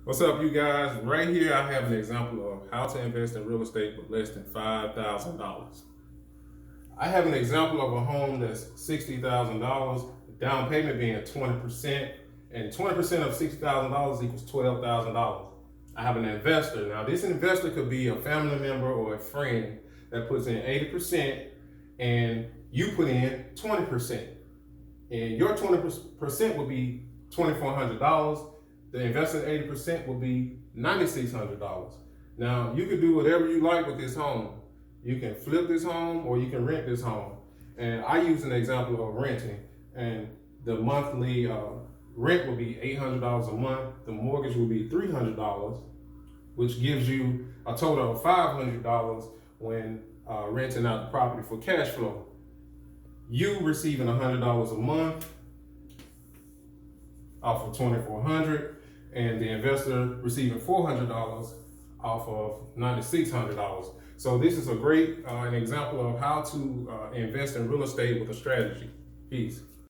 What's up, you guys? Right here, I have an example of how to invest in real estate with less than $5,000. I have an example of a home that's $60,000, down payment being 20%, and 20% of $60,000 equals $12,000. I have an investor. Now, this investor could be a family member or a friend that puts in 80%, and you put in 20%. And your 20% would be $2,400. The invested 80% will be $9,600. Now, you can do whatever you like with this home. You can flip this home or you can rent this home. And I use an example of renting. And the monthly rent will be $800 a month. The mortgage will be $300, which gives you a total of $500 when renting out the property for cash flow. You receiving $100 a month off of $2,400, and the investor receiving $400 off of $9,600. So this is a great an example of how to invest in real estate with a strategy. Peace.